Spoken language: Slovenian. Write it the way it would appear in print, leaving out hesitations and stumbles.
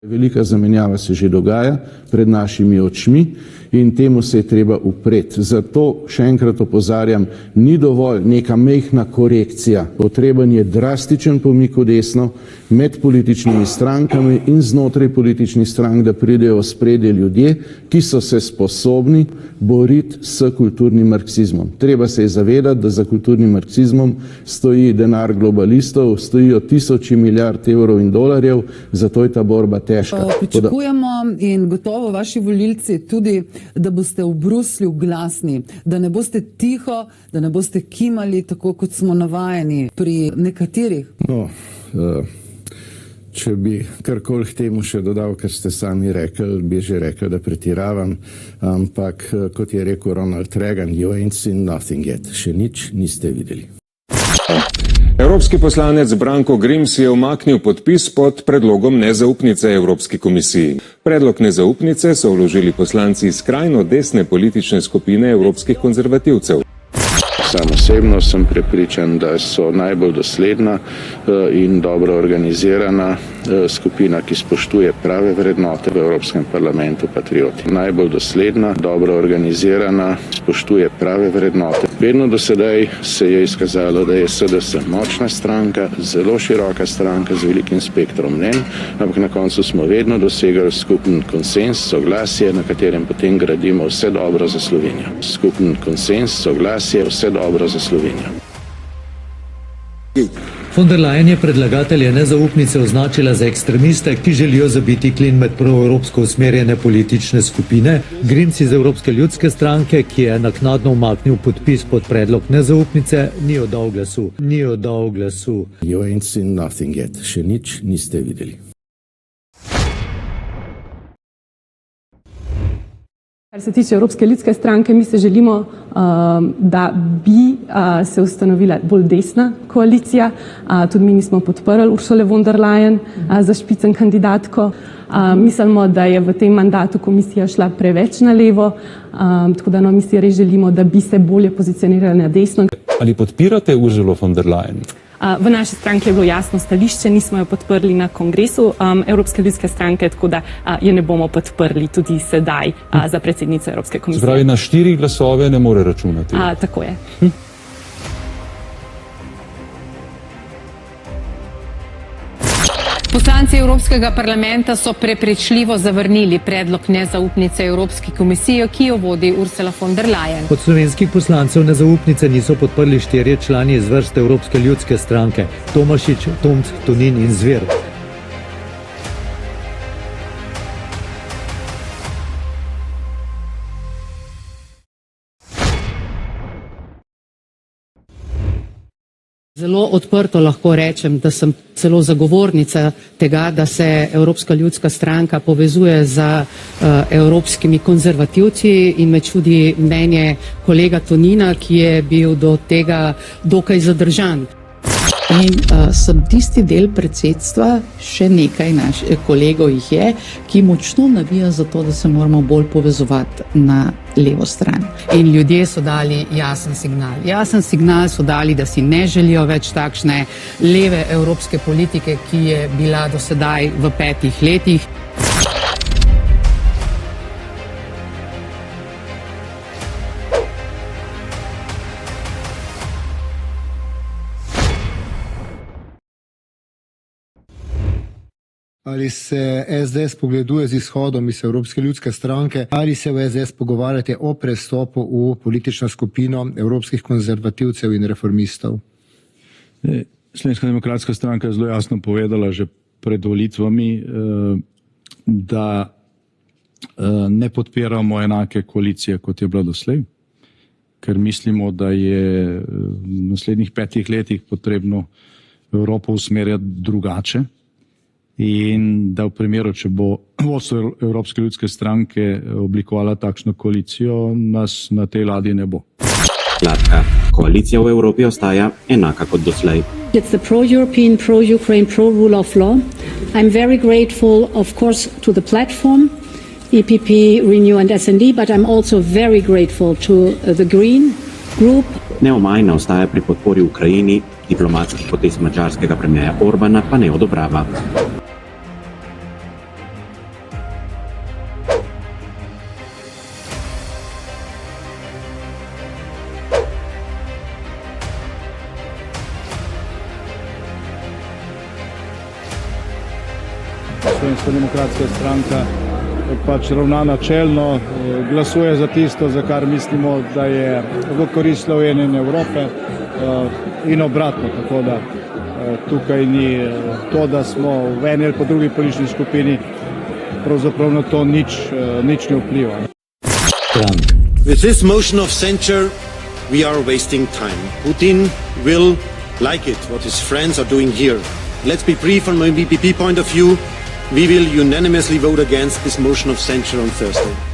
Velika zamenjava se že dogaja pred našimi očmi in temu se je treba upreti. Zato še enkrat opozarjam, ni dovolj neka mehna korekcija. Potreben je drastičen pomik v desno med političnimi strankami in znotraj političnih strank, da pridejo v spredje ljudje, ki so se sposobni boriti s kulturnim marksizmom. Treba se je zavedati, da za kulturnim marksizmom stoji denar globalistov, stojijo tisoči milijard evrov in dolarjev, zato je ta borba težka. Pričakujemo in gotovo vaši volilci tudi, da boste v Bruslju glasni, da ne boste tiho, da ne boste kimali tako, kot smo navajeni pri nekaterih. Če bi karkoli k temu še dodal, kar ste sami rekli, bi že rekel, da pretiravam, ampak kot je rekel Ronald Reagan, you ain't seen nothing yet, še nič niste videli. Evropski poslanec Branko Grims je umaknil podpis pod predlogom nezaupnice Evropski komisiji. Predlog nezaupnice so vložili poslanci iz skrajno desne politične skupine evropskih konzervativcev. Sam osebno sem prepričan, da so najbolj dosledna in dobro organizirana skupina, ki spoštuje prave vrednote v Evropskem parlamentu, patrioti. Najbolj dosledna, dobro organizirana, spoštuje prave vrednote. Vedno do sedaj se je izkazalo, da je SDS močna stranka, zelo široka stranka z velikim spektrom mnenj, ampak na koncu smo vedno dosegali skupen konsens, soglasje, na katerem potem gradimo vse dobro za Slovenijo. Skupen konsens, soglasje, vse dobro za Slovenijo. Von der Leyen je predlagatelje nezaupnice označila za ekstremiste, ki želijo zabiti klin med proevropsko usmerjene politične skupine. Grims iz Evropske ljudske stranke, ki je naknadno umaknil podpis pod predlog nezaupnice, ni oddal glasu. You ain't seen nothing yet. Še nič niste videli. Kar se tiče Evropske ljudske stranke, mi se želimo, da bi se ustanovila bolj desna koalicija. Tudi mi nismo podprli Ursule von der Leyen za špicen kandidatko. Mislimo, da je v tem mandatu komisija šla preveč na levo, tako da mi si res želimo, da bi se bolje pozicionirali na desno. Ali podpirate Ursulo von der Leyen? V naši stranki je bilo jasno stališče, nismo jo podprli na kongresu Evropske ljudske stranke, tako da je ne bomo podprli tudi sedaj za predsednico Evropske komisije. Spravi, na 4 glasove ne more računati. Tako je. Poslanci Evropskega parlamenta so prepričljivo zavrnili predlog nezaupnice Evropski komisiji, ki jo vodi Ursula von der Leyen. Od slovenskih poslancev nezaupnice niso podprli 4 člani iz vrst Evropske ljudske stranke: Tomašič, Tomc, Tonin in Zver. Zelo odprto lahko rečem, da sem celo zagovornica tega, da se Evropska ljudska stranka povezuje z evropskimi konzervativci, in me čudi mnenje kolega Tonina, ki je bil do tega dokaj zadržan. In sem tisti del predsedstva, še nekaj kolegov jih je, ki močno navija za to, da se moramo bolj povezovati na levo stran. In ljudje so dali jasen signal. Jasen signal so dali, da si ne želijo več takšne leve evropske politike, ki je bila do sedaj v 5 letih. Ali se SDS pogleduje z izhodom iz Evropske ljudske stranke, ali se v SDS pogovarjate o prestopu v politično skupino evropskih konzervativcev in reformistov? Slovenska demokratska stranka je zelo jasno povedala že pred volitvami, da ne podpiramo enake koalicije, kot je bila doslej, ker mislimo, da je v naslednjih 5 letih potrebno Evropo usmerjati drugače. In da v primeru, če bo vodstvo Evropske ljudske stranke oblikovala takšno koalicijo, nas na tej ladji ne bo. Skratka, koalicija v Evropi ostaja enaka kot doslej. It's the pro-European, pro-Ukraine, pro-rule of law. I'm very grateful, of course, to the platform, EPP, Renew and SND, but I'm also very grateful to the Green Group. Neomajna ostaja pri podpori Ukrajini, diplomatskih potez madžarskega premierja Orbana pa ne odobrava. Slovenska demokratska stranka pač ravna načelno, glasuje za tisto, za kar mislimo, da je v korist Slovenije in Evrope in obratno, tako da tukaj ni to, da smo v eni ali po drugi politični skupini, pravzaprav na to nič ne vpliva. With this motion of censure, we are wasting time. Putin will like it, what his friends are doing here. Let's be brief from an EPP point of view. We will unanimously vote against this motion of censure on Thursday.